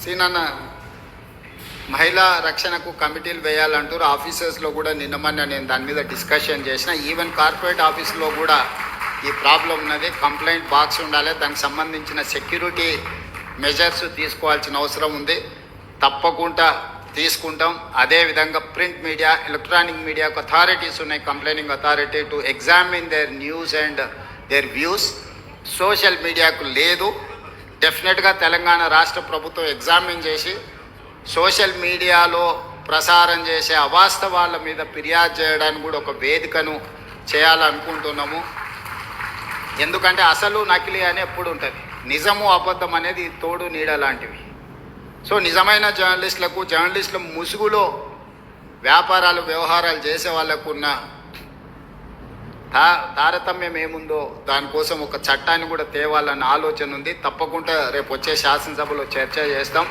సీనన్న మహిళా రక్షణకు కమిటీలు వేయాలంటారు. ఆఫీసర్స్లో కూడా నిన్నమన్న నేను దాని మీద డిస్కషన్ చేసిన. ఈవెన్ కార్పొరేట్ ఆఫీసులో కూడా ఈ ప్రాబ్లం ఉన్నది. కంప్లైంట్ బాక్స్ ఉండాలి, దానికి సంబంధించిన సెక్యూరిటీ మెజర్స్ తీసుకోవాల్సిన అవసరం ఉంది. తప్పకుండా తీసుకుంటాం. అదేవిధంగా ప్రింట్ మీడియా, ఎలక్ట్రానిక్ మీడియాకు అథారిటీస్ ఉన్నాయి, complaining authority to examine their news and their views. Social మీడియాకు లేదు. డెఫినెట్గా తెలంగాణ రాష్ట్ర ప్రభుత్వం ఎగ్జామిన్ చేసి సోషల్ మీడియాలో ప్రసారం చేసే అవాస్తవాల మీద ఫిర్యాదు చేయడానికి కూడా ఒక వేదికను చేయాలనుకుంటున్నాము. ఎందుకంటే అసలు నకిలీ అని ఎప్పుడు ఉంటుంది, నిజము అబద్ధం అనేది తోడు నీడ లాంటివి. సో నిజమైన జర్నలిస్టుల ముసుగులో వ్యాపారాలు వ్యవహారాలు చేసే వాళ్ళకు ఉన్న తారతమ్యం ఏముందో దానికోసం ఒక చట్టాన్ని కూడా తేవాలన్న ఆలోచన ఉంది. తప్పకుండా రేపు వచ్చే శాసనసభలో చర్చ చేస్తాం.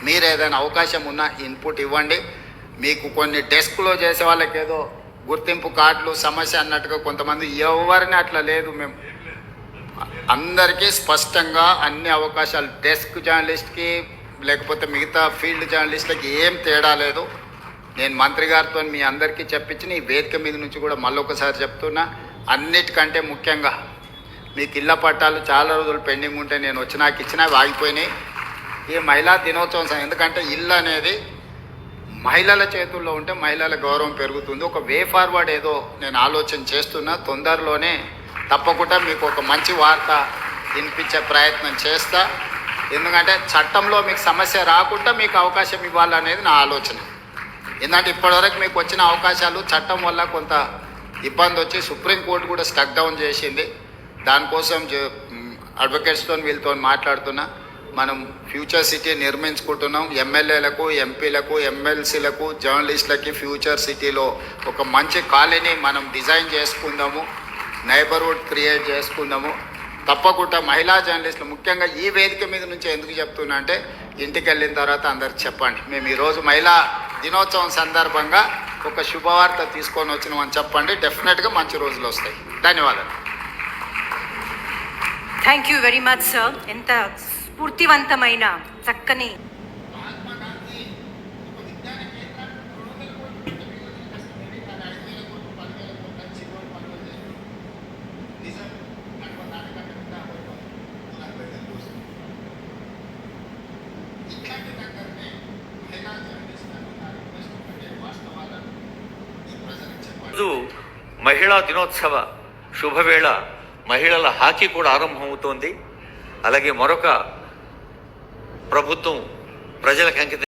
మీరు ఏదైనా అవకాశం ఉన్నా ఇన్పుట్ ఇవ్వండి. మీకు కొన్ని డెస్క్లో చేసే వాళ్ళకి ఏదో గుర్తింపు కార్డులు సమస్య అన్నట్టుగా కొంతమంది, ఎవరిని అట్లా లేదు. మేము అందరికీ స్పష్టంగా అన్ని అవకాశాలు, డెస్క్ జర్నలిస్ట్కి లేకపోతే మిగతా ఫీల్డ్ జర్నలిస్టులకి ఏం తేడా లేదు. నేను మంత్రి గారితో మీ అందరికీ చెప్పించిన ఈ వేదిక మీద నుంచి కూడా మళ్ళొకసారి చెప్తున్నా. అన్నిటికంటే ముఖ్యంగా మీకు ఇళ్ల పట్టాలు చాలా రోజులు పెండింగ్ ఉంటే నేను వచ్చినాక ఇచ్చినా ఆగిపోయినాయి. ఈ మహిళా దినోత్సవం, ఎందుకంటే ఇల్లు అనేది మహిళల చేతుల్లో ఉంటే మహిళల గౌరవం పెరుగుతుంది. ఒక వే ఫార్వర్డ్ ఏదో నేను ఆలోచన చేస్తున్నా. తొందరలోనే తప్పకుండా మీకు ఒక మంచి వార్త వినిపించే ప్రయత్నం చేస్తా. ఎందుకంటే చట్టంలో మీకు సమస్య రాకుండా మీకు అవకాశం ఇవ్వాలనేది నా ఆలోచన. ఎందుకంటే ఇప్పటివరకు మీకు వచ్చిన అవకాశాలు చట్టం వల్ల కొంత ఇబ్బంది వచ్చి సుప్రీంకోర్టు కూడా స్టక్ డౌన్ చేసింది. దానికోసం అడ్వకేట్స్తో వీళ్ళతో మాట్లాడుతున్నా. మనం ఫ్యూచర్ సిటీ నిర్మించుకుంటున్నాం. ఎమ్మెల్యేలకు, ఎంపీలకు, ఎమ్మెల్సీలకు, జర్నలిస్టులకి ఫ్యూచర్ సిటీలో ఒక మంచి కాలనీ మనం డిజైన్ చేసుకుందాము, నైబర్హుడ్ క్రియేట్ చేసుకుందాము. తప్పకుండా మహిళా జర్నలిస్టులు ముఖ్యంగా ఈ వేదిక మీద నుంచి ఎందుకు చెప్తున్నా అంటే, ఇంటికి వెళ్ళిన తర్వాత అందరికి చెప్పండి, మేము ఈరోజు మహిళా దినోత్సవం సందర్భంగా ఒక శుభవార్త తీసుకొని వచ్చినామని చెప్పండి. డెఫినెట్గా మంచి రోజులు వస్తాయి. ధన్యవాదాలు. Thank you very much sir. ఎంత స్ఫూర్తివంతమైన చక్కని మహిళా దినోత్సవ శుభవేళ మహిళల హాకీ కూడా ఆరంభమవుతోంది. అలాగే మరొక ప్రభుత్వం ప్రజలకు అంకితం